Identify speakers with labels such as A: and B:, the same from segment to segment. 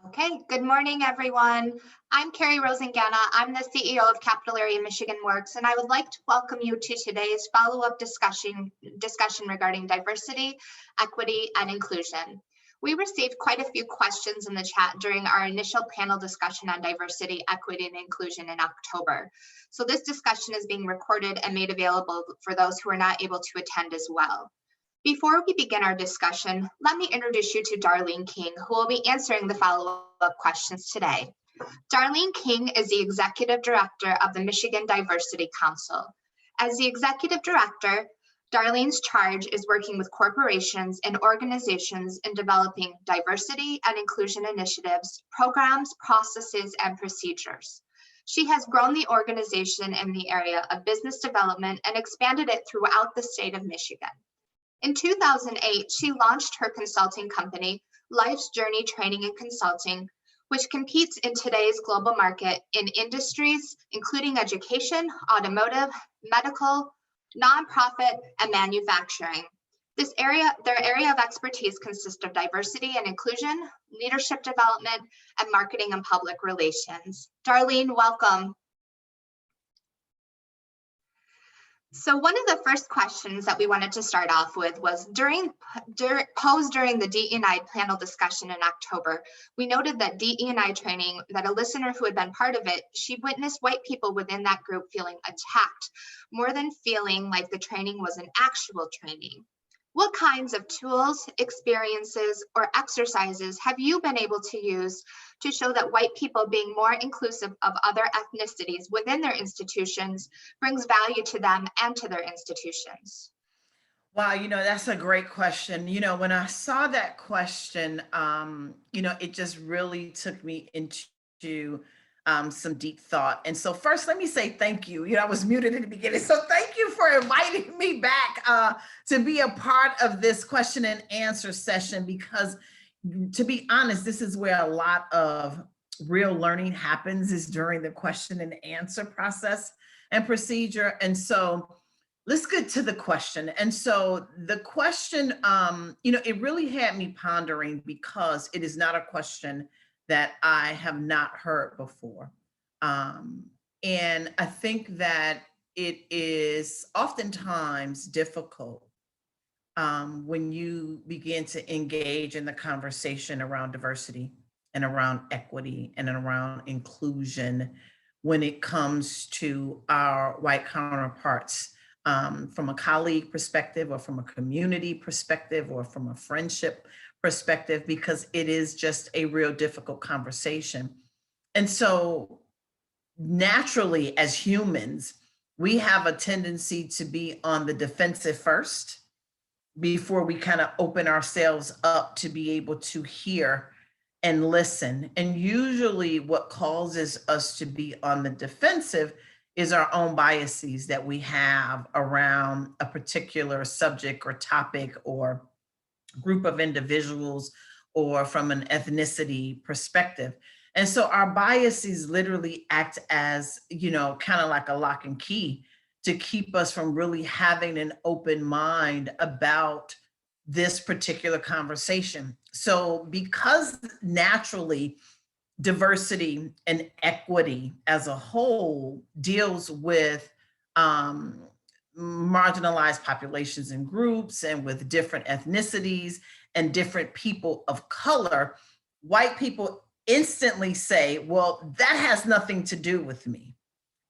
A: Okay, good morning, everyone. I'm Carrie Rosengana. I'm the CEO of Capital Area Michigan Works, and I would like to welcome you to today's follow-up discussion regarding diversity, equity, and inclusion. We received quite a few questions in the chat during our initial panel discussion on diversity, equity, and inclusion in October. So this discussion is being recorded and made available for those who are not able to attend as well. Before we begin our discussion, let me introduce you to Darlene King, who will be answering the follow-up questions today. Darlene King is the Executive Director of the Michigan Diversity Council. As the Executive Director, Darlene's charge is working with corporations and organizations in developing diversity and inclusion initiatives, programs, processes, and procedures. She has grown the organization in the area of business development and expanded it throughout the state of Michigan. In 2008, she launched her consulting company, Life's Journey Training and Consulting, which competes in today's global market in industries including education, automotive, medical, nonprofit, and manufacturing. Their area of expertise consists of diversity and inclusion, leadership development, and marketing and public relations. Darlene, welcome. So one of the first questions that we wanted to start off with was posed during the DE&I panel discussion in October. We noted that DE&I training, that a listener who had been part of it, she witnessed white people within that group feeling attacked, more than feeling like the training was an actual training. What kinds of tools, experiences, or exercises have you been able to use to show that white people being more inclusive of other ethnicities within their institutions brings value to them and to their institutions?
B: Wow, that's a great question. When I saw that question, it just really took me into some deep thought. And so first, let me say thank you. I was muted in the beginning. So thank you for inviting me back to be a part of this question and answer session, because to be honest, this is where a lot of real learning happens, is during the question and answer process and procedure. And so let's get to the question. And so the question, it really had me pondering, because it is not a question that I have not heard before. And I think that it is oftentimes difficult when you begin to engage in the conversation around diversity and around equity and around inclusion when it comes to our white counterparts, from a colleague perspective, or from a community perspective, or from a friendship perspective, because it is just a real difficult conversation. And so naturally, as humans, we have a tendency to be on the defensive first before we kind of open ourselves up to be able to hear and listen. And usually what causes us to be on the defensive is our own biases that we have around a particular subject or topic or group of individuals, or from an ethnicity perspective. And so our biases literally act as, kind of like a lock and key to keep us from really having an open mind about this particular conversation. So because naturally diversity and equity as a whole deals with marginalized populations and groups, and with different ethnicities and different people of color, white people instantly say, well, that has nothing to do with me.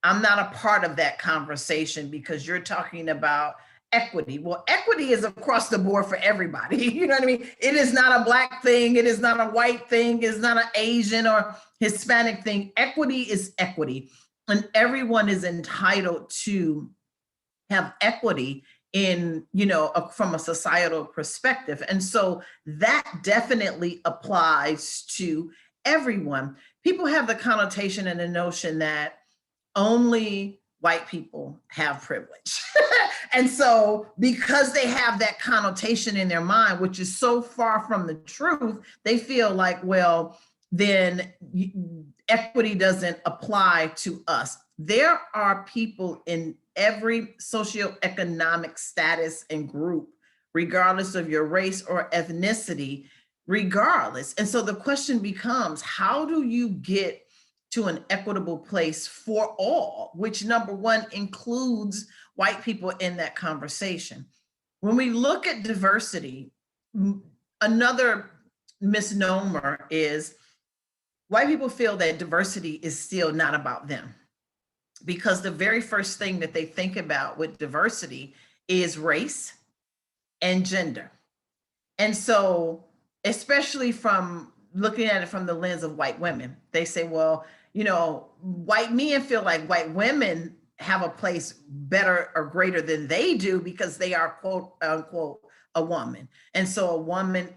B: I'm not a part of that conversation because you're talking about equity. Well, equity is across the board for everybody. You know what I mean? It is not a Black thing. It is not a white thing. It's not an Asian or Hispanic thing. Equity is equity. And everyone is entitled to have equity in, from a societal perspective. And so that definitely applies to everyone. People have the connotation and the notion that only white people have privilege. And so because they have that connotation in their mind, which is so far from the truth, they feel like, well, then equity doesn't apply to us. There are people in every socioeconomic status and group, regardless of your race or ethnicity, regardless. And so the question becomes, how do you get to an equitable place for all, which number one includes white people in that conversation? When we look at diversity, another misnomer is white people feel that diversity is still not about them, because the very first thing that they think about with diversity is race and gender. And so, especially from looking at it from the lens of white women, they say, well, white men feel like white women have a place better or greater than they do because they are, quote unquote, a woman. And so a woman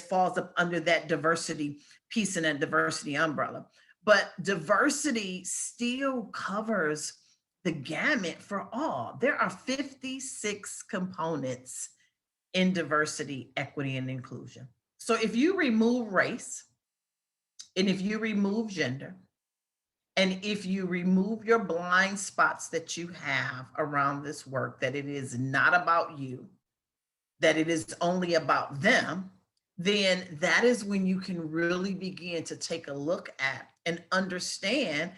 B: falls up under that diversity piece and that diversity umbrella. But diversity still covers the gamut for all. There are 56 components in diversity, equity, and inclusion. So if you remove race, and if you remove gender, and if you remove your blind spots that you have around this work, that it is not about you, that it is only about them, then that is when you can really begin to take a look at and understand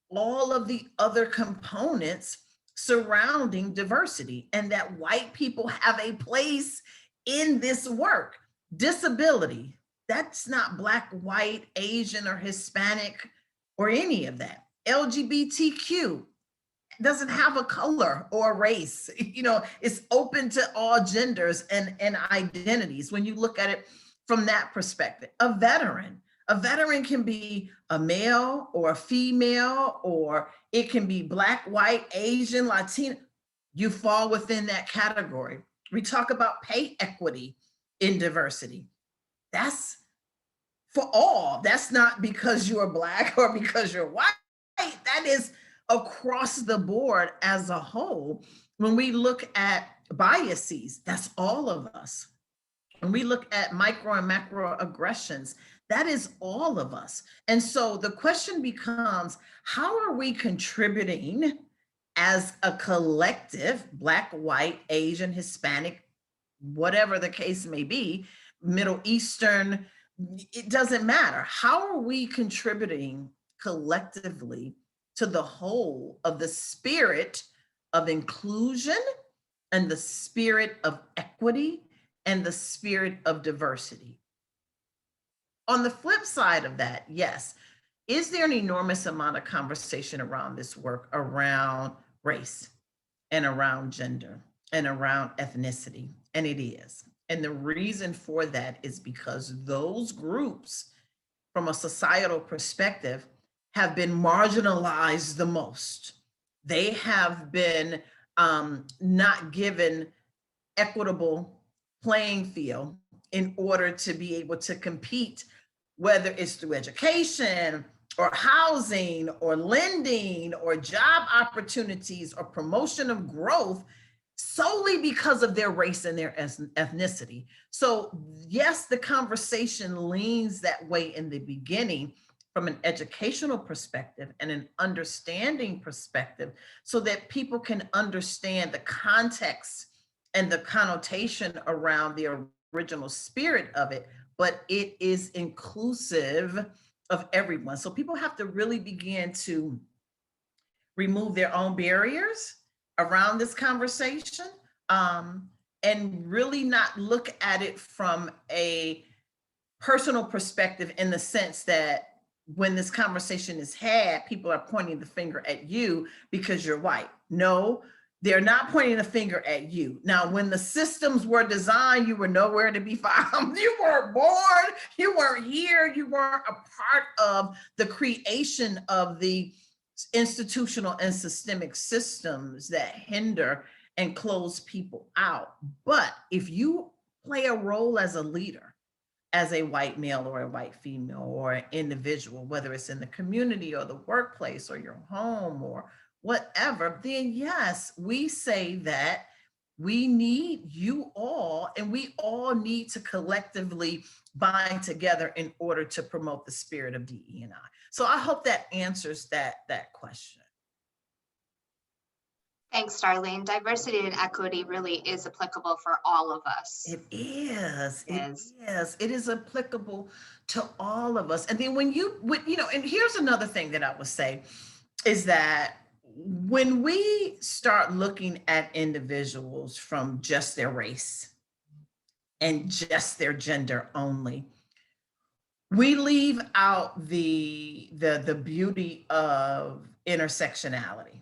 B: all of the other components surrounding diversity, and that white people have a place in this work. Disability, that's not Black, white, Asian, or Hispanic, or any of that. LGBTQ doesn't have a color or a race. It's open to all genders and identities when you look at it from that perspective. A veteran can be a male or a female, or it can be Black, white, Asian, Latino. You fall within that category. We talk about pay equity in diversity. That's for all. That's not because you're Black or because you're white. That is across the board as a whole. When we look at biases, that's all of us. When we look at micro and macro aggressions, that is all of us. And so the question becomes, how are we contributing as a collective, Black, white, Asian, Hispanic, whatever the case may be, Middle Eastern, it doesn't matter. How are we contributing collectively to the whole of the spirit of inclusion and the spirit of equity and the spirit of diversity? On the flip side of that, yes, is there an enormous amount of conversation around this work around race and around gender and around ethnicity? And it is. And the reason for that is because those groups, from a societal perspective, have been marginalized the most. They have been not given equitable playing field in order to be able to compete, whether it's through education or housing or lending or job opportunities or promotion of growth, solely because of their race and their ethnicity. So yes, the conversation leans that way in the beginning from an educational perspective and an understanding perspective, so that people can understand the context and the connotation around the original spirit of it, but it is inclusive of everyone. So people have to really begin to remove their own barriers around this conversation, and really not look at it from a personal perspective, in the sense that when this conversation is had, people are pointing the finger at you because you're white. No, they're not pointing the finger at you. Now, when the systems were designed, you were nowhere to be found. You weren't born, you weren't here, you weren't a part of the creation of the institutional and systemic systems that hinder and close people out. But if you play a role as a leader, as a white male or a white female or an individual, whether it's in the community or the workplace or your home or whatever, then yes, we say that we need you all, and we all need to collectively bind together in order to promote the spirit of DE&I. So I hope that answers that question.
A: Thanks, Darlene. Diversity and equity really is applicable for all of us.
B: It is.
A: It is.
B: It is applicable to all of us. And then and here's another thing that I would say is that when we start looking at individuals from just their race and just their gender only, we leave out the beauty of intersectionality.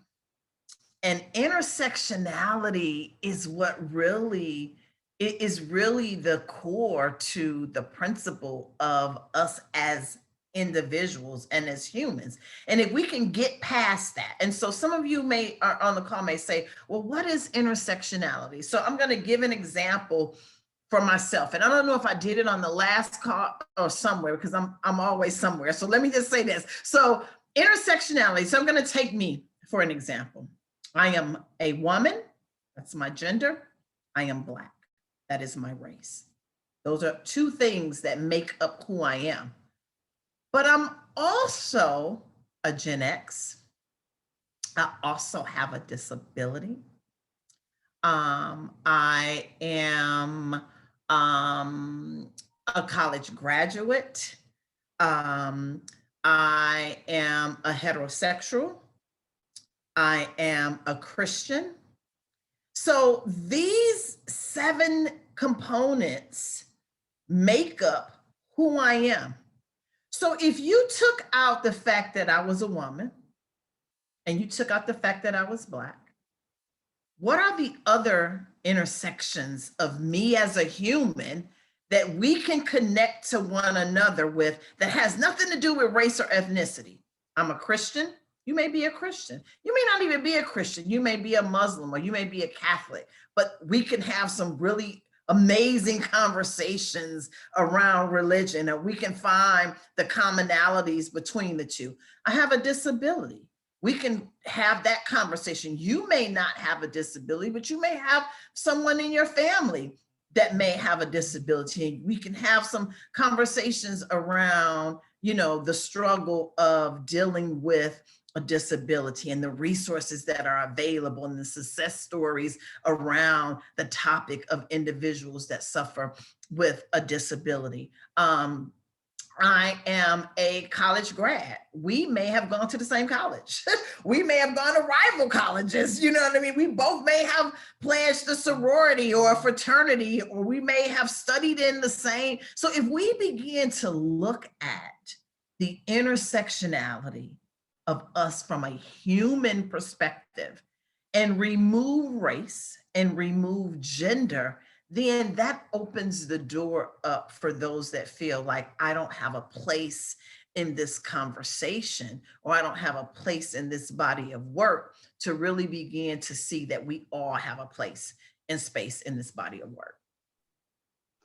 B: And intersectionality is what really it is really the core to the principle of us as individuals and as humans. And if we can get past that, and so some of you may are on the call may say, well, what is intersectionality? So I'm going to give an example for myself. And I don't know if I did it on the last call or somewhere, because I'm always somewhere. So let me just say this. So intersectionality. So I'm going to take me for an example. I am a woman, that's my gender. I am Black, that is my race. Those are two things that make up who I am. But I'm also a Gen X. I also have a disability. I am a college graduate. I am a heterosexual. I am a Christian. So these 7 components make up who I am. So if you took out the fact that I was a woman and you took out the fact that I was Black, what are the other intersections of me as a human that we can connect to one another with that has nothing to do with race or ethnicity? I'm a Christian. You may be a Christian. You may not even be a Christian. You may be a Muslim or you may be a Catholic, but we can have some really amazing conversations around religion, and we can find the commonalities between the two. I have a disability. We can have that conversation. You may not have a disability, but you may have someone in your family that may have a disability. We can have some conversations around, the struggle of dealing with a disability and the resources that are available and the success stories around the topic of individuals that suffer with a disability. I am a college grad. We may have gone to the same college. We may have gone to rival colleges. You know what I mean? We both may have pledged a sorority or a fraternity, or we may have studied in the same. So if we begin to look at the intersectionality of us from a human perspective and remove race and remove gender, then that opens the door up for those that feel like I don't have a place in this conversation, or I don't have a place in this body of work, to really begin to see that we all have a place and space in this body of work.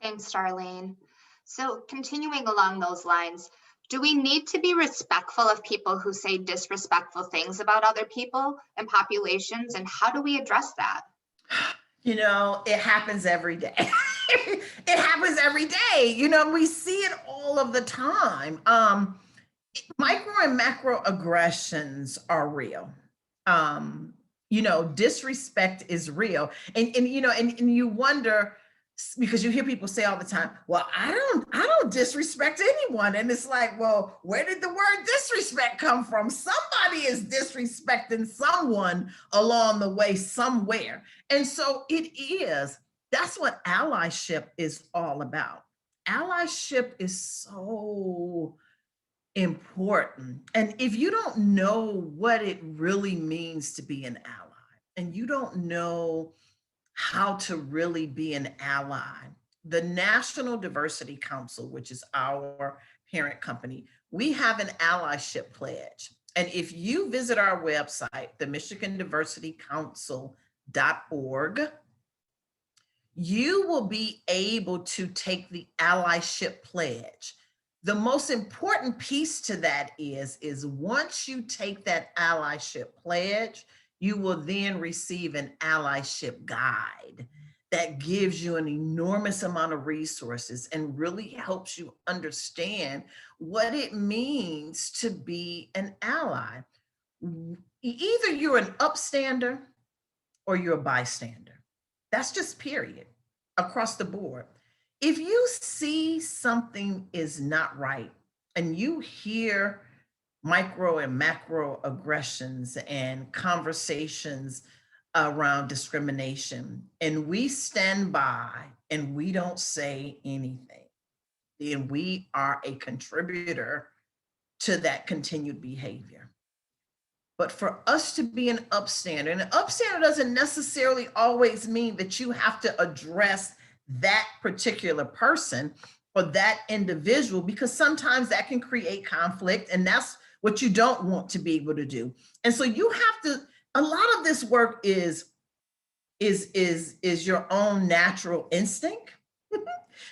A: Thanks, Darlene. So continuing along those lines, do we need to be respectful of people who say disrespectful things about other people and populations? And how do we address that?
B: It happens every day. It happens every day. We see it all of the time. Micro and macro aggressions are real. Disrespect is real. And you wonder, because you hear people say all the time, well, I don't disrespect anyone. And it's like, well, where did the word disrespect come from? Somebody is disrespecting someone along the way somewhere. And so that's what allyship is all about. Allyship is so important. And if you don't know what it really means to be an ally, and you don't know how to really be an ally, the National Diversity Council, which is our parent company, we have an allyship pledge. And if you visit our website, the MichiganDiversityCouncil.org, you will be able to take the allyship pledge. The most important piece to that is once you take that allyship pledge, you will then receive an allyship guide that gives you an enormous amount of resources and really helps you understand what it means to be an ally. Either you're an upstander or you're a bystander. That's just period across the board. If you see something is not right and you hear micro and macro aggressions and conversations around discrimination, and we stand by and we don't say anything, then we are a contributor to that continued behavior. But for us to be an upstander, and an upstander doesn't necessarily always mean that you have to address that particular person or that individual, because sometimes that can create conflict, and that's what you don't want to be able to do. And so you have to, a lot of this work is your own natural instinct.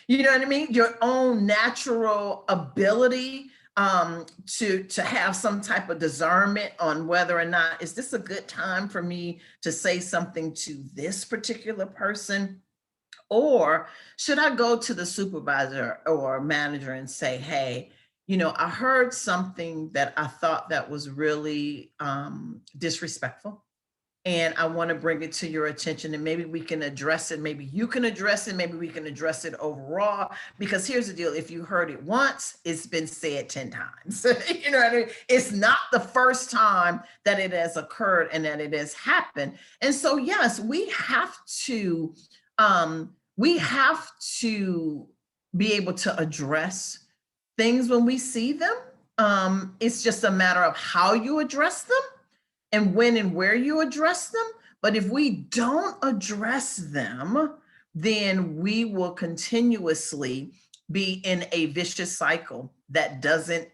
B: You know what I mean? Your own natural ability to have some type of discernment on whether or not, is this a good time for me to say something to this particular person? Or should I go to the supervisor or manager and say, hey, I heard something that I thought that was really disrespectful, and I want to bring it to your attention, and maybe we can address it. Maybe you can address it. Maybe we can address it overall, because here's the deal. If you heard it once, it's been said 10 times. You know what I mean? It's not the first time that it has occurred and that it has happened. And so, yes, we have to be able to address things when we see them. It's just a matter of how you address them and when and where you address them. But if we don't address them, then we will continuously be in a vicious cycle that doesn't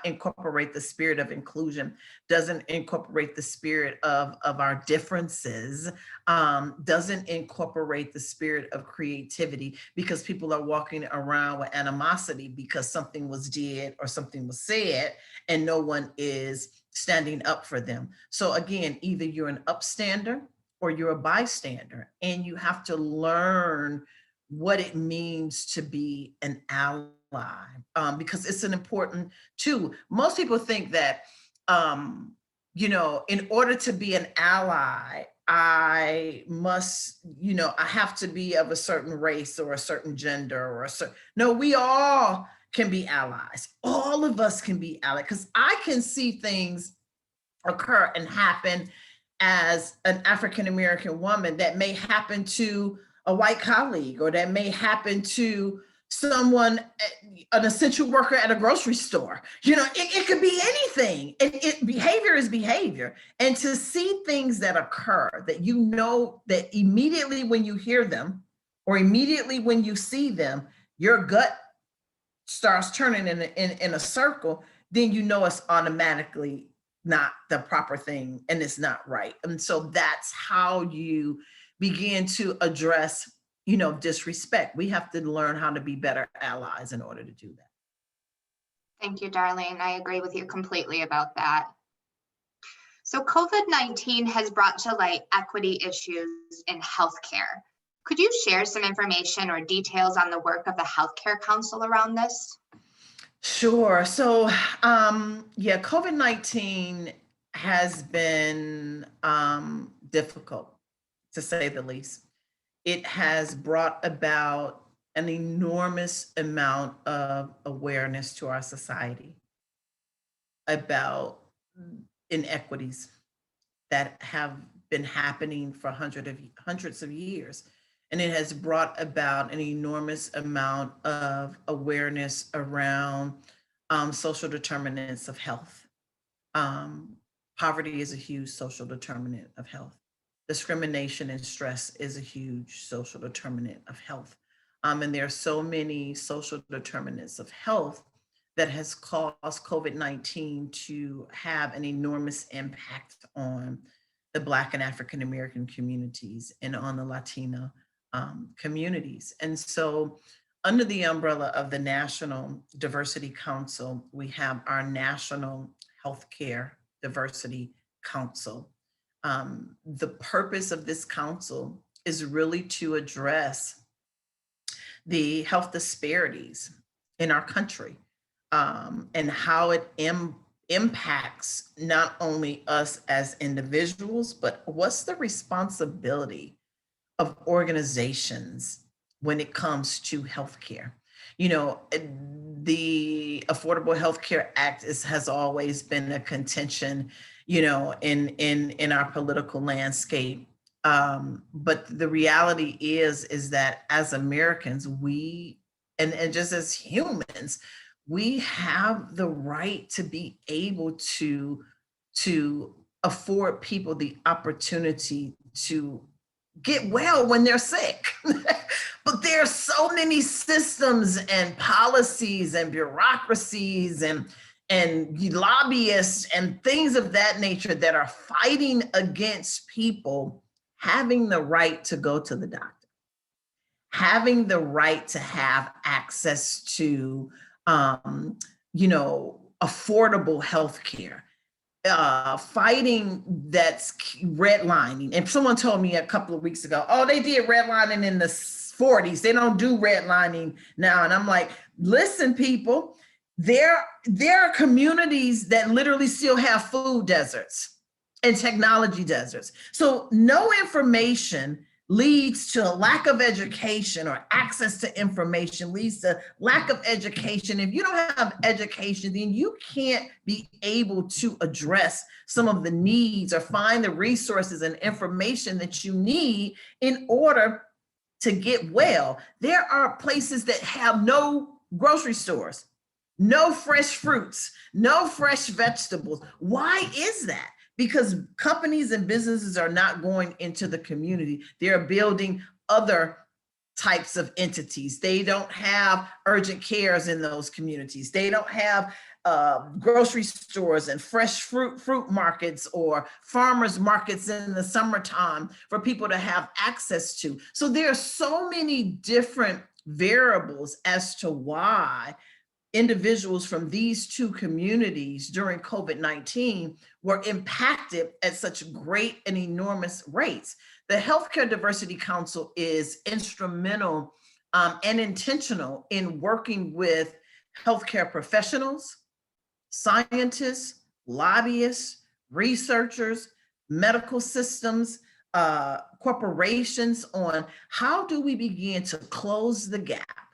B: incorporate the spirit of inclusion, doesn't incorporate the spirit of our differences, doesn't incorporate the spirit of creativity, because people are walking around with animosity because something was did or something was said, and no one is standing up for them. So again, either you're an upstander or you're a bystander, and you have to learn what it means to be an ally, because it's an important too. Most people think that, in order to be an ally, I must, I have to be of a certain race or a certain gender or a certain, no, we all can be allies. All of us can be allies, because I can see things occur and happen as an African-American woman that may happen to a white colleague, or that may happen to someone, an essential worker at a grocery store. It could be anything. Behavior is behavior. And to see things that occur that that immediately when you hear them or immediately when you see them, your gut starts turning in a circle, then it's automatically not the proper thing and it's not right. And so that's how you begin to address, disrespect. We have to learn how to be better allies in order to do that.
A: Thank you, Darlene. I agree with you completely about that. So COVID-19 has brought to light equity issues in healthcare. Could you share some information or details on the work of the Healthcare Council around this?
B: Sure. So, COVID-19 has been difficult, to say the least. It has brought about an enormous amount of awareness to our society about inequities that have been happening for hundreds of years. And it has brought about an enormous amount of awareness around social determinants of health. Poverty is a huge social determinant of health. Discrimination and stress is a huge social determinant of health. And there are so many social determinants of health that has caused COVID-19 to have an enormous impact on the Black and African American communities and on the Latino communities. And so under the umbrella of the National Diversity Council, we have our National Healthcare Diversity Council. The purpose of this council is really to address the health disparities in our country, and how it impacts not only us as individuals, but what's the responsibility of organizations when it comes to healthcare? You know, the Affordable Health Care Act has always been a contention, you know, in our political landscape. But the reality is that as Americans, we and just as humans, we have the right to be able to afford people the opportunity to get well when they're sick. But there are so many systems and policies and bureaucracies and lobbyists and things of that nature that are fighting against people having the right to go to the doctor, having the right to have access to you know, affordable health care, fighting that's redlining. And someone told me a couple of weeks ago, oh, they did redlining in the 40s. They don't do redlining now. And I'm like, listen, people, there are communities that literally still have food deserts and technology deserts. So no information leads to a lack of education, or access to information leads to lack of education. If you don't have education, then you can't be able to address some of the needs or find the resources and information that you need in order to get well. There are places that have no grocery stores, no fresh fruits, no fresh vegetables. Why is that? Because companies and businesses are not going into the community. They're building other types of entities. They don't have urgent cares in those communities. They don't have grocery stores and fresh fruit markets or farmers markets in the summertime for people to have access to. So there are so many different variables as to why individuals from these two communities during COVID-19 were impacted at such great and enormous rates. The Healthcare Diversity Council is instrumental and intentional in working with healthcare professionals, scientists, lobbyists, researchers, medical systems, corporations on how do we begin to close the gap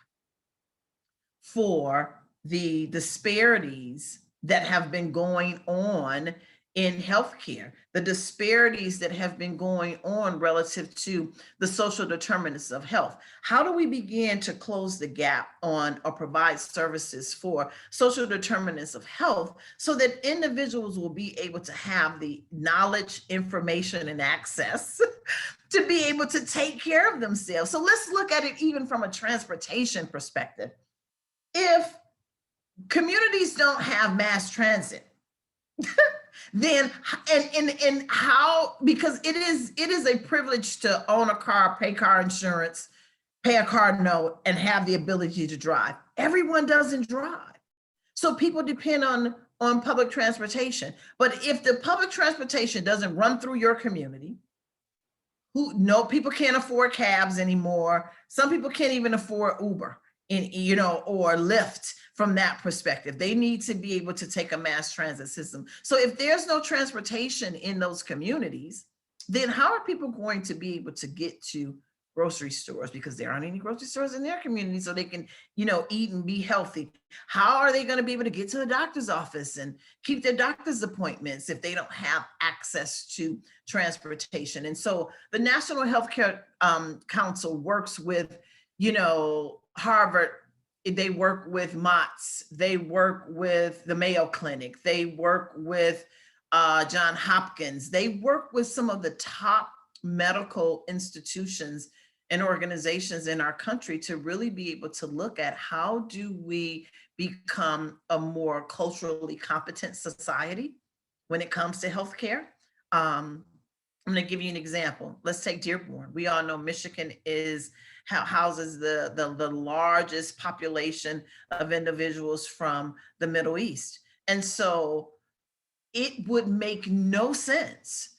B: for the disparities that have been going on in healthcare, the disparities that have been going on relative to the social determinants of health. How do we begin to close the gap on or provide services for social determinants of health so that individuals will be able to have the knowledge, information, and access to be able to take care of themselves? So let's look at it even from a transportation perspective. If communities don't have mass transit, then and how, because it is a privilege to own a car, pay car insurance, pay a car note, and have the ability to drive. Everyone doesn't drive. So people depend on public transportation. But if the public transportation doesn't run through your community, people can't afford cabs anymore. Some people can't even afford Uber, or Lyft. From that perspective, they need to be able to take a mass transit system. So if there's no transportation in those communities, then how are people going to be able to get to grocery stores? Because there aren't any grocery stores in their community, so they can, eat and be healthy. How are they going to be able to get to the doctor's office and keep their doctor's appointments if they don't have access to transportation? And so the National Healthcare Council works with, Harvard. They work with Mott's, they work with the Mayo Clinic, they work with John Hopkins, they work with some of the top medical institutions and organizations in our country to really be able to look at how do we become a more culturally competent society when it comes to healthcare. I'm going to give you an example. Let's take Dearborn. We all know Michigan houses the largest population of individuals from the Middle East. And so it would make no sense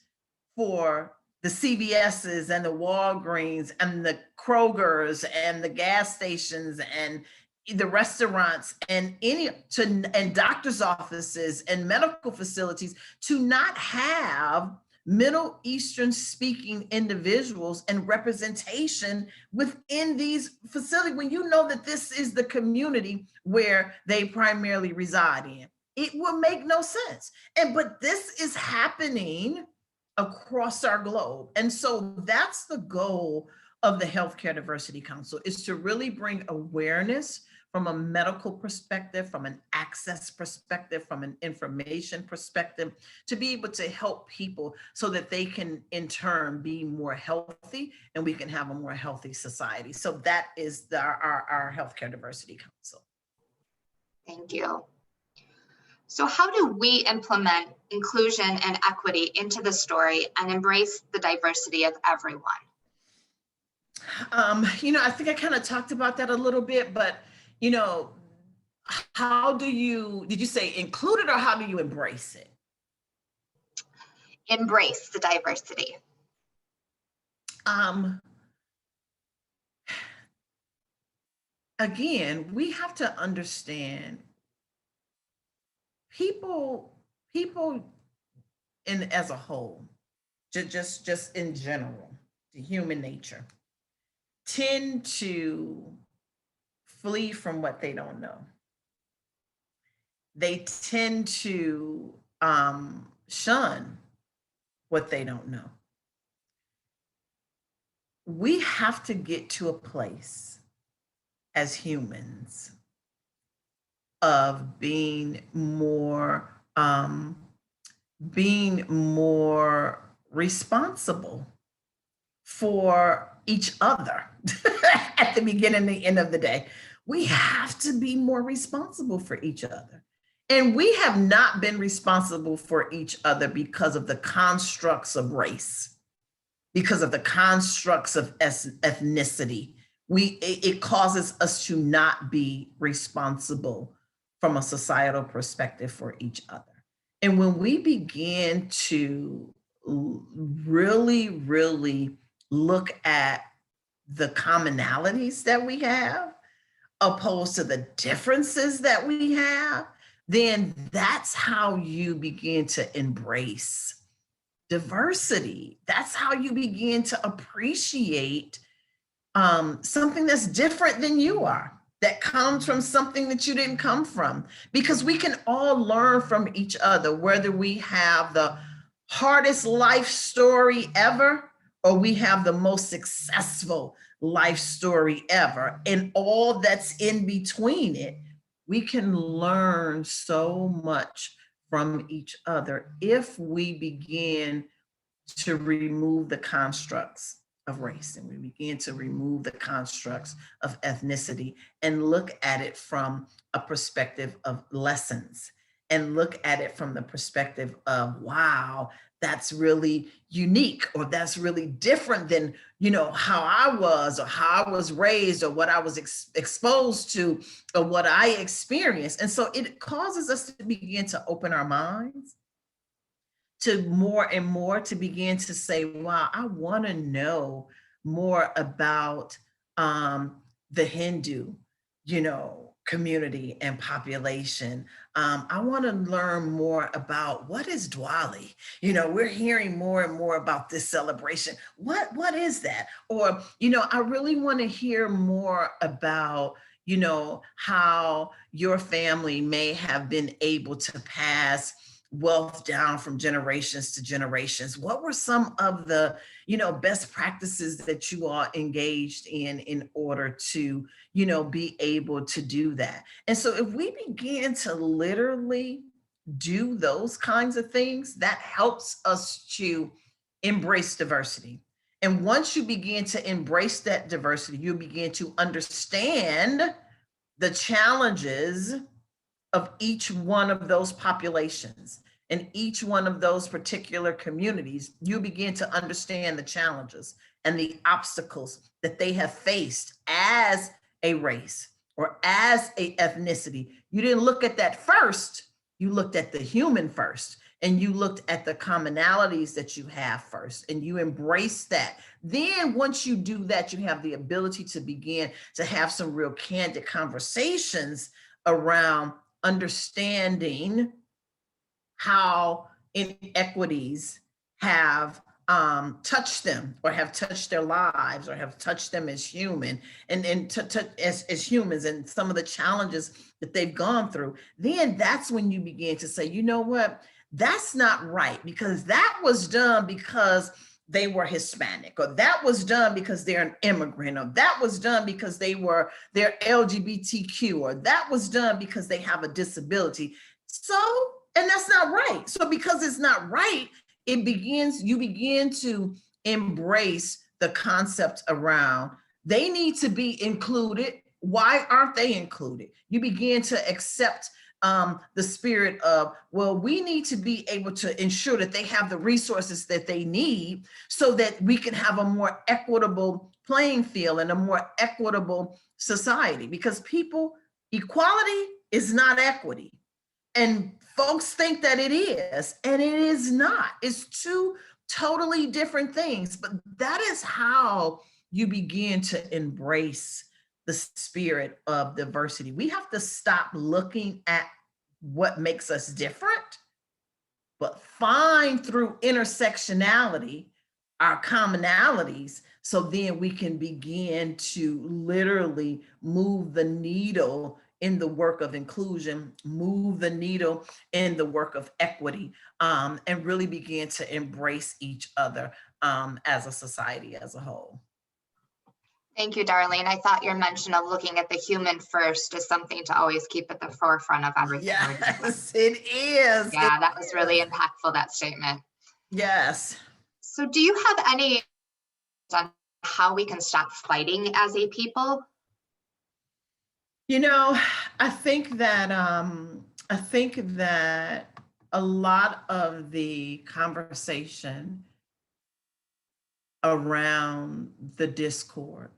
B: for the CVS's and the Walgreens and the Kroger's and the gas stations and the restaurants and and doctors' offices and medical facilities to not have Middle Eastern speaking individuals and representation within these facilities when you know that this is the community where they primarily reside in. It will make no sense. But this is happening across our globe. And so that's the goal of the Healthcare Diversity Council, is to really bring awareness from a medical perspective, from an access perspective, from an information perspective, to be able to help people so that they can in turn be more healthy and we can have a more healthy society. So that is our Healthcare Diversity Council.
A: Thank you. So how do we implement inclusion and equity into the story and embrace the diversity of everyone?
B: I think I kind of talked about that a little bit, but how did you say include it, or how do you embrace it?
A: Embrace the diversity.
B: Again, we have to understand people in as a whole, just in general, the human nature, tend to flee from what they don't know. They tend to shun what they don't know. We have to get to a place as humans of being more responsible for each other at the beginning and the end of the day. We have to be more responsible for each other. And we have not been responsible for each other because of the constructs of race, because of the constructs of ethnicity. It causes us to not be responsible from a societal perspective for each other. And when we begin to really, really look at the commonalities that we have, opposed to the differences that we have, then that's how you begin to embrace diversity. That's how you begin to appreciate something that's different than you are, that comes from something that you didn't come from. Because we can all learn from each other, whether we have the hardest life story ever or we have the most successful life story ever, and all that's in between it. We can learn so much from each other if we begin to remove the constructs of race and we begin to remove the constructs of ethnicity and look at it from a perspective of lessons and look at it from the perspective of, wow, that's really unique, or that's really different than, how I was or how I was raised or what I was exposed to or what I experienced. And so it causes us to begin to open our minds to more and more, to begin to say, wow, I want to know more about the Hindu, community and population. I want to learn more about what is Diwali. We're hearing more and more about this celebration. What is that? Or, I really want to hear more about, how your family may have been able to pass wealth down from generations to generations. What were some of the, best practices that you all engaged in order to, be able to do that? And so if we begin to literally do those kinds of things, that helps us to embrace diversity. And once you begin to embrace that diversity, you begin to understand the challenges of each one of those populations and each one of those particular communities. You begin to understand the challenges and the obstacles that they have faced as a race or as a ethnicity. You didn't look at that first, you looked at the human first. and you looked at the commonalities that you have first, and you embrace that. Then once you do that, you have the ability to begin to have some real candid conversations around understanding how inequities have touched them, or have touched their lives, or have touched them as human, and as humans, and some of the challenges that they've gone through. Then that's when you begin to say, you know what, that's not right, because that was done because they were Hispanic, or that was done because they're an immigrant, or that was done because they're LGBTQ, or that was done because they have a disability. So, and that's not right. So because it's not right, you begin to embrace the concept around they need to be included. Why aren't they included? You begin to accept the spirit of, well, we need to be able to ensure that they have the resources that they need so that we can have a more equitable playing field and a more equitable society, because equality is not equity. And folks think that it is, and it is not. It's two totally different things. But that is how you begin to embrace the spirit of diversity. We have to stop looking at what makes us different, but find through intersectionality our commonalities, so then we can begin to literally move the needle in the work of inclusion, move the needle in the work of equity, and really begin to embrace each other as a society as a whole.
A: Thank you, Darlene. I thought your mention of looking at the human first is something to always keep at the forefront of everything.
B: Yes, it is.
A: Yeah, that was really impactful, that statement.
B: Yes.
A: So do you have any on how we can stop fighting as a people?
B: You know, I think that a lot of the conversation around the discord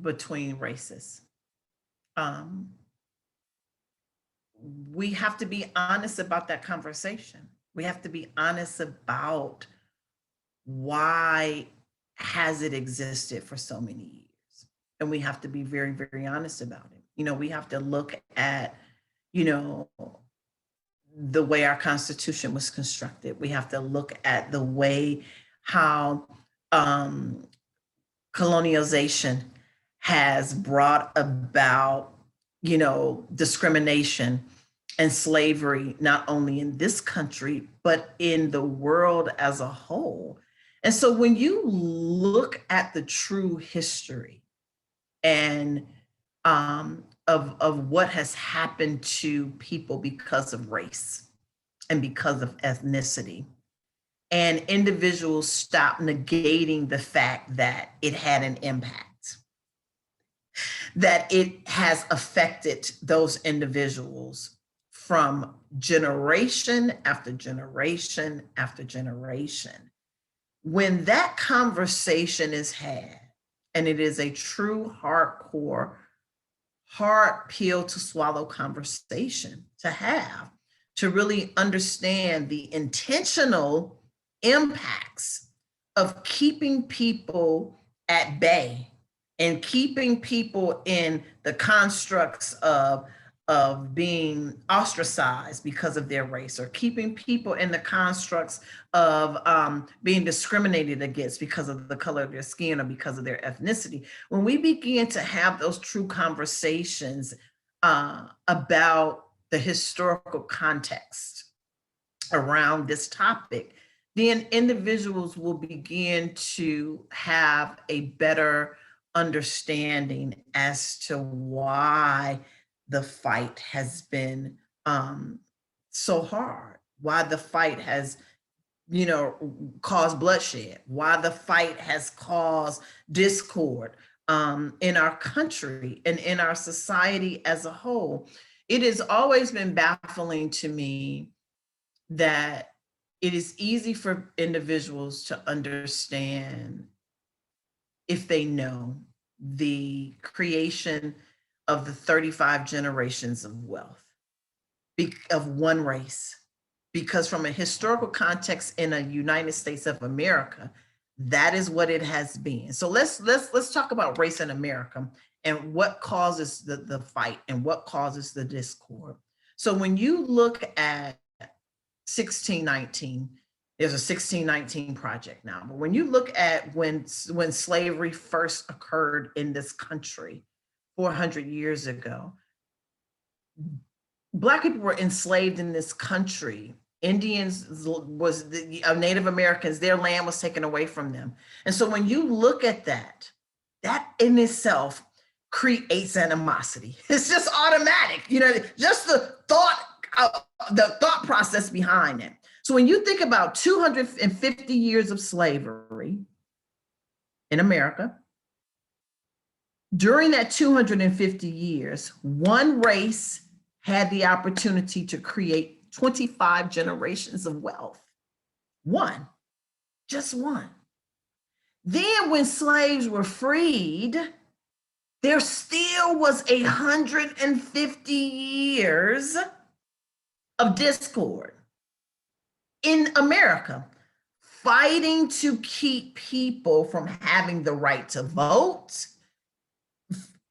B: between races, um, we have to be honest about that conversation. We have to be honest about why has it existed for so many years, and we have to be very, very honest about it. We have to look at, you know, the way our Constitution was constructed. We have to look at the way how colonialization has brought about, discrimination and slavery, not only in this country, but in the world as a whole. And so when you look at the true history and of what has happened to people because of race and because of ethnicity, and individuals stop negating the fact that it had an impact, that it has affected those individuals from generation after generation after generation. When that conversation is had, and it is a true hardcore, hard pill to swallow conversation to have, to really understand the intentional impacts of keeping people at bay and keeping people in the constructs of being ostracized because of their race, or keeping people in the constructs of being discriminated against because of the color of their skin or because of their ethnicity. When we begin to have those true conversations about the historical context around this topic, then individuals will begin to have a better understanding as to why the fight has been so hard, why the fight has, caused bloodshed, why the fight has caused discord in our country and in our society as a whole. It has always been baffling to me that it is easy for individuals to understand if they know the creation of the 35 generations of wealth of one race, because from a historical context in the United States of America, that is what it has been. So let's talk about race in America and what causes the fight and what causes the discord. So when you look at 1619, there's a 1619 project now, but when you look at when slavery first occurred in this country 400 years ago, Black people were enslaved in this country. Indians was the Native Americans, their land was taken away from them. And so when you look at that, that in itself creates animosity. It's just automatic, just the thought process behind it. So when you think about 250 years of slavery in America, during that 250 years, one race had the opportunity to create 25 generations of wealth. One, just one. Then when slaves were freed, there still was 150 years of discord in America, fighting to keep people from having the right to vote,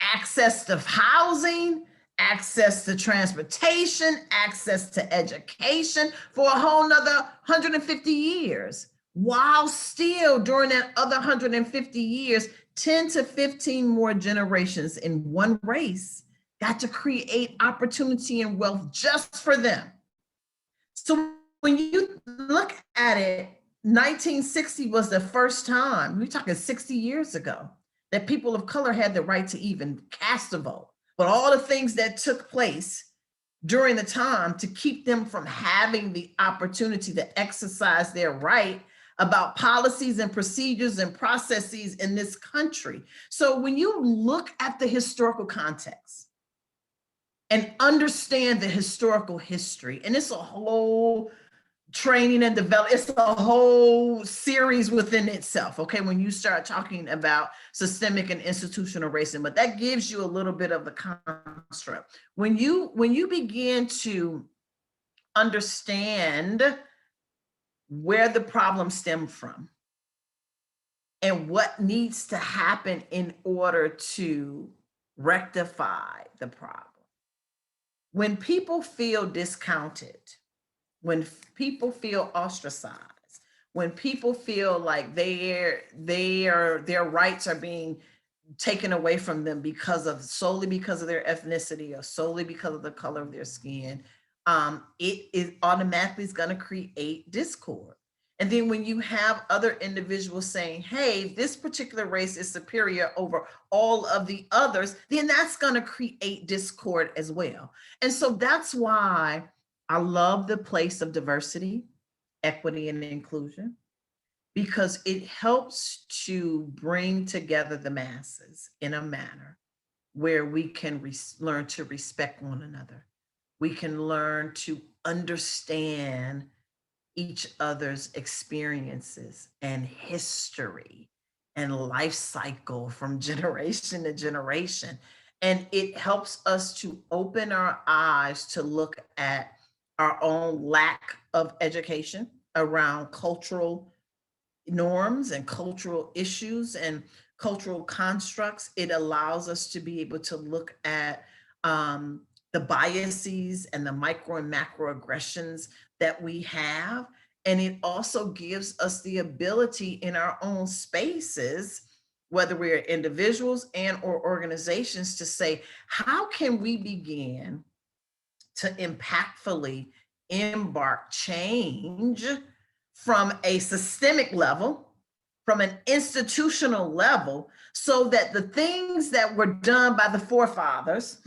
B: access to housing, access to transportation, access to education for a whole nother 150 years. While still during that other 150 years, 10 to 15 more generations in one race got to create opportunity and wealth just for them. So when you look at it, 1960 was the first time, we're talking 60 years ago, that people of color had the right to even cast a vote. But all the things that took place during the time to keep them from having the opportunity to exercise their right about policies and procedures and processes in this country. So when you look at the historical context and understand the historical history, and it's a whole training and develop, it's a whole series within itself, okay, when you start talking about systemic and institutional racism, but that gives you a little bit of the construct. When you begin to understand where the problem stemmed from and what needs to happen in order to rectify the problem, when people feel discounted, when people feel ostracized, when people feel like their rights are being taken away from them solely because of their ethnicity or solely because of the color of their skin, it is automatically going to create discord. And then when you have other individuals saying, hey, this particular race is superior over all of the others, then that's going to create discord as well. And so that's why I love the place of diversity, equity, and inclusion, because it helps to bring together the masses in a manner where we can learn to respect one another. We can learn to understand each other's experiences and history and life cycle from generation to generation. And it helps us to open our eyes to look at our own lack of education around cultural norms and cultural issues and cultural constructs. It allows us to be able to look at the biases and the micro and macro aggressions that we have. And it also gives us the ability in our own spaces, whether we're individuals and or organizations, to say, how can we begin to impactfully embark change from a systemic level, from an institutional level, so that the things that were done by the forefathers,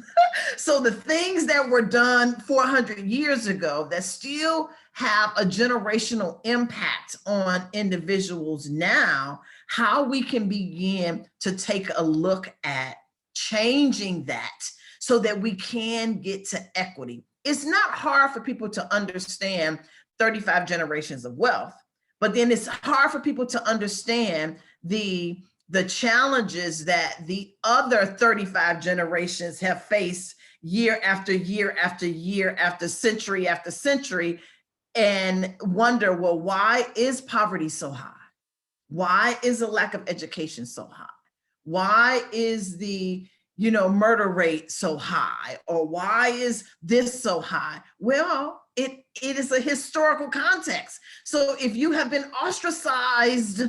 B: so the things that were done 400 years ago that still have a generational impact on individuals now, how we can begin to take a look at changing that so that we can get to equity. It's not hard for people to understand 35 generations of wealth, but then it's hard for people to understand the challenges that the other 35 generations have faced year after year after year after century, and wonder, well, why is poverty so high? Why is the lack of education so high? Why is the murder rate so high? Or why is this so high? Well, it is a historical context. So if you have been ostracized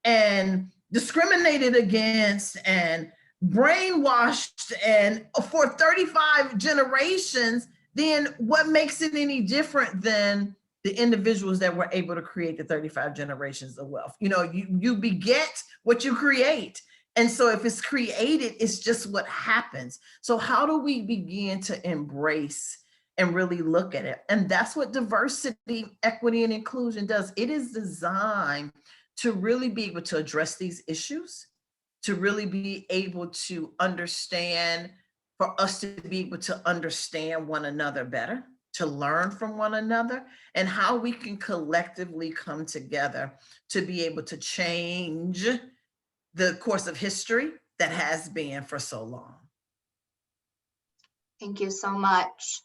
B: and discriminated against and brainwashed and for 35 generations, then what makes it any different than the individuals that were able to create the 35 generations of wealth? You beget what you create. And so if it's created, it's just what happens. So how do we begin to embrace and really look at it? And that's what diversity, equity, and inclusion does. It is designed to really be able to address these issues, to really be able to understand, for us to be able to understand one another better, to learn from one another, and how we can collectively come together to be able to change the course of history that has been for so long.
A: Thank you so much.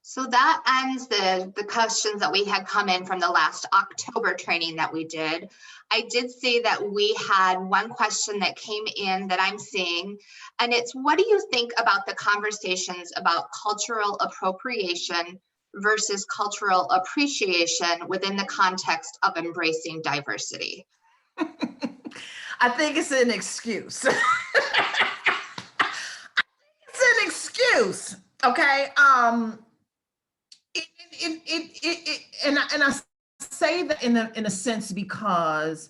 A: So that ends the questions that we had come in from the last October training that we did. I did see that we had one question that came in that I'm seeing, and it's, what do you think about the conversations about cultural appropriation versus cultural appreciation within the context of embracing diversity?
B: I think it's an excuse. It's an excuse, okay? And I say that in a sense because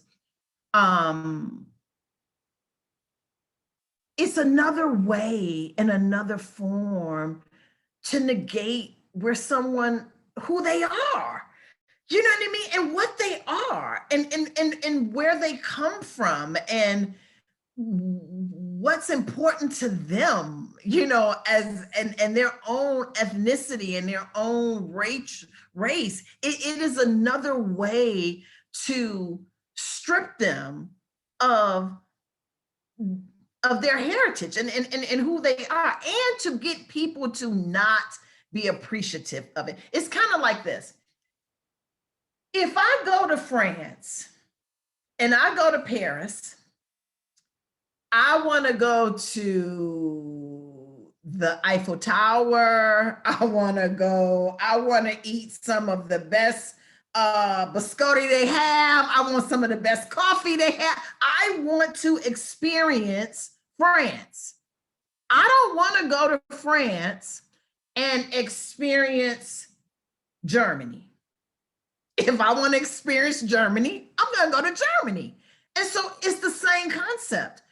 B: it's another way and another form to negate who they are. You know what I mean? And what they are, and where they come from, and what's important to them, and their own ethnicity and their own race. It is another way to strip them of their heritage and who they are, and to get people to not be appreciative of it. It's kind of like this. If I go to France and I go to Paris, I want to go to the Eiffel Tower. I want to eat some of the best biscotti they have. I want some of the best coffee they have. I want to experience France. I don't want to go to France and experience Germany. If I want to experience Germany, I'm going to go to Germany. And so it's the same concept.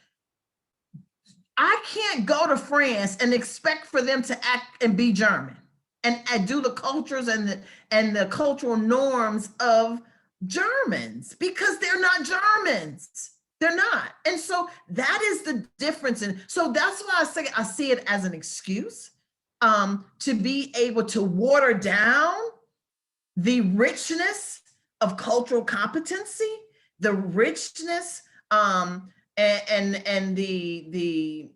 B: I can't go to France and expect for them to act and be German and do the cultures and the cultural norms of Germans, because they're not Germans. They're not. And so that is the difference. And so that's why I see it as an excuse to be able to water down the richness of cultural competency, the richness and the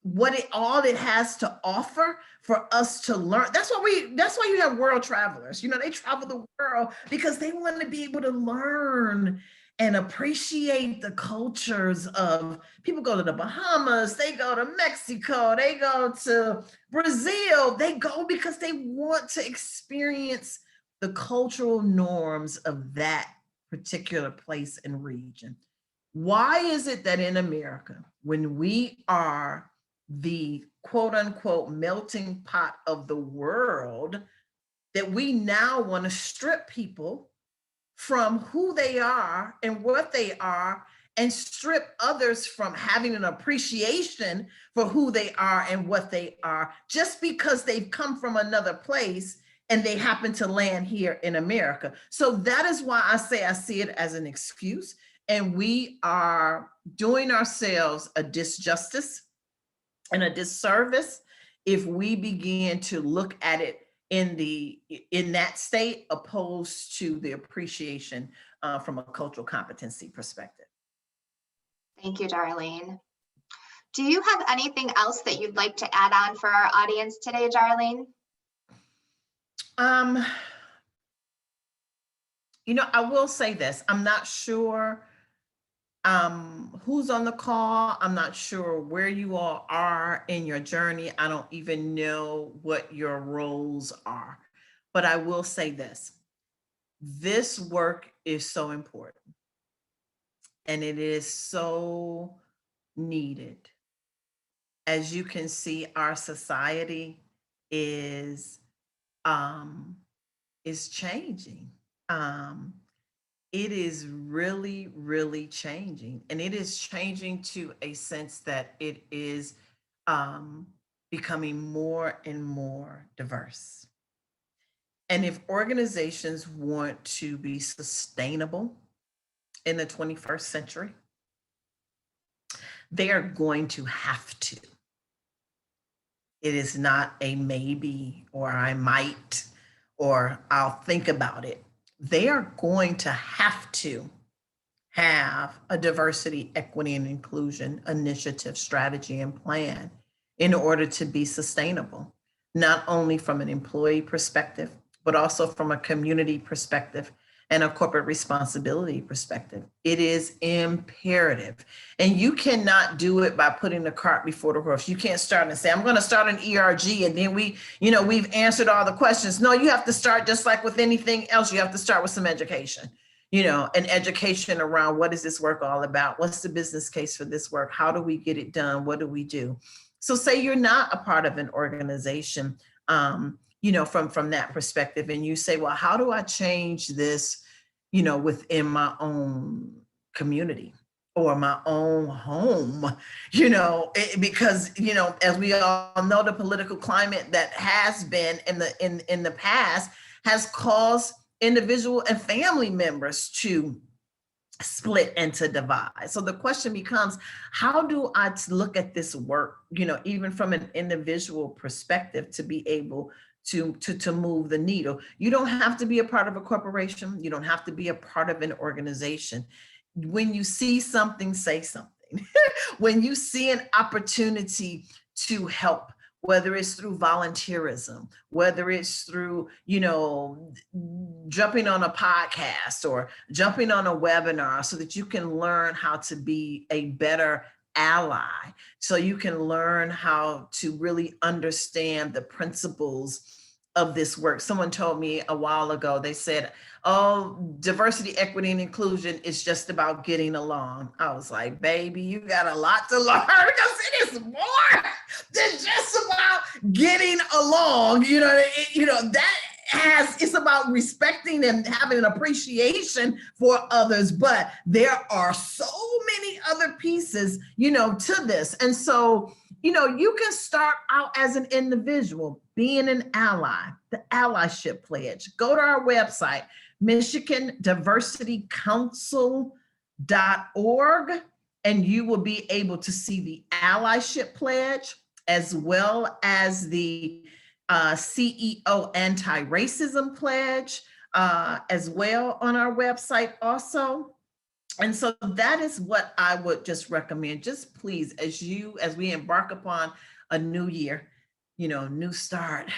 B: what all it has to offer for us to learn. That's why you have world travelers. They travel the world because they want to be able to learn and appreciate the cultures of people. Go to the Bahamas, they go to Mexico, they go to Brazil. They go because they want to experience the cultural norms of that particular place and region. Why is it that in America, when we are the quote unquote melting pot of the world, that we now want to strip people from who they are and what they are, and strip others from having an appreciation for who they are and what they are, just because they've come from another place and they happen to land here in America? So that is why I say I see it as an excuse, and we are doing ourselves a disjustice and a disservice if we begin to look at it in that state, opposed to the appreciation from a cultural competency perspective.
A: Thank you, Darlene. Do you have anything else that you'd like to add on for our audience today, Darlene?
B: I will say this. I'm not sure who's on the call. I'm not sure where you all are in your journey. I don't even know what your roles are. But I will say this work is so important and it is so needed. As you can see, our society is um, is changing. Um, it is really, really changing, and it is changing to a sense that it is um, becoming more and more diverse. And if organizations want to be sustainable in the 21st century, they are going to have to. It is not a maybe or I might or I'll think about it. They are going to have to have a diversity, equity, and inclusion initiative, strategy, and plan in order to be sustainable, not only from an employee perspective, but also from a community perspective and a corporate responsibility perspective. It is imperative. And you cannot do it by putting the cart before the horse. You can't start and say, I'm going to start an ERG and then we've answered all the questions. No, you have to start just like with anything else. You have to start with some education. An education around what is this work all about? What's the business case for this work? How do we get it done? What do we do? So say you're not a part of an organization, from that perspective, and you say, well, how do I change this, within my own community or my own home, because, as we all know, the political climate that has been in the past has caused individual and family members to split and to divide. So the question becomes, how do I look at this work, even from an individual perspective, to be able to move the needle? You don't have to be a part of a corporation. You don't have to be a part of an organization. When you see something, say something. When you see an opportunity to help, whether it's through volunteerism, whether it's through, jumping on a podcast or jumping on a webinar so that you can learn how to be a better ally, so you can learn how to really understand the principles of this work. Someone told me a while ago, they said, oh, diversity, equity, and inclusion is just about getting along. I was like, baby, you got a lot to learn because it is more than just about getting along. It's about respecting and having an appreciation for others, but there are so many other pieces, to this. And so, you can start out as an individual, being an ally, the allyship pledge. Go to our website, MichiganDiversityCouncil.org, and you will be able to see the allyship pledge as well as the CEO anti-racism pledge as well on our website also. And so that is what I would just recommend. Just please, as we embark upon a new year, new start,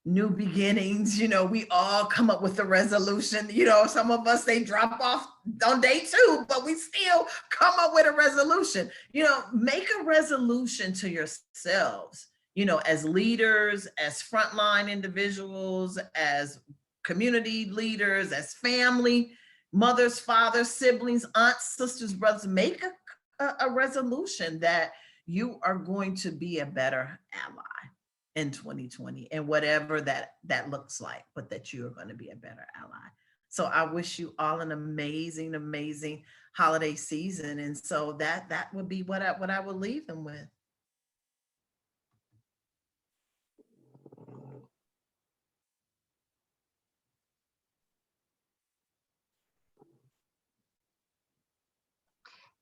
B: new beginnings, we all come up with a resolution. Some of us, they drop off on day 2, but we still come up with a resolution. Make a resolution to yourselves, as leaders, as frontline individuals, as community leaders, as family, mothers, fathers, siblings, aunts, sisters, brothers. Make a resolution that you are going to be a better ally in 2020 and whatever that looks like, but that you are going to be a better ally. So I wish you all an amazing, amazing holiday season. And so that would be what I would leave them with.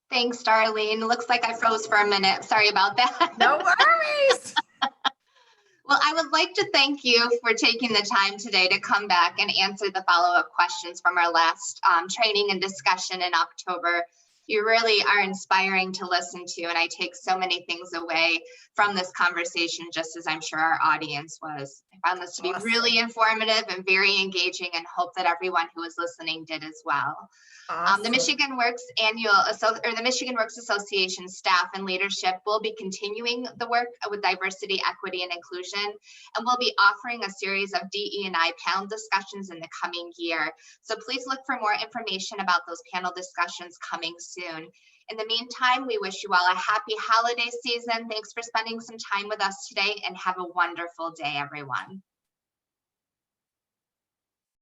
A: Thanks, Darlene. Looks like I froze for a minute. Sorry about that.
B: No worries.
A: Well, I would like to thank you for taking the time today to come back and answer the follow-up questions from our last training and discussion in October. You really are inspiring to listen to, and I take so many things away from this conversation, just as I'm sure our audience was. I found this to be really
B: Awesome.
A: informative and very engaging, and hope that everyone who was listening did as well. The
B: Awesome.
A: Michigan Works the Michigan Works Association staff and leadership will be continuing the work with diversity, equity, and inclusion, and we'll be offering a series of DE&I panel discussions in the coming year. So please look for more information about those panel discussions coming soon. In the meantime, we wish you all a happy holiday season. Thanks for spending some time with us today, and have a wonderful day, everyone.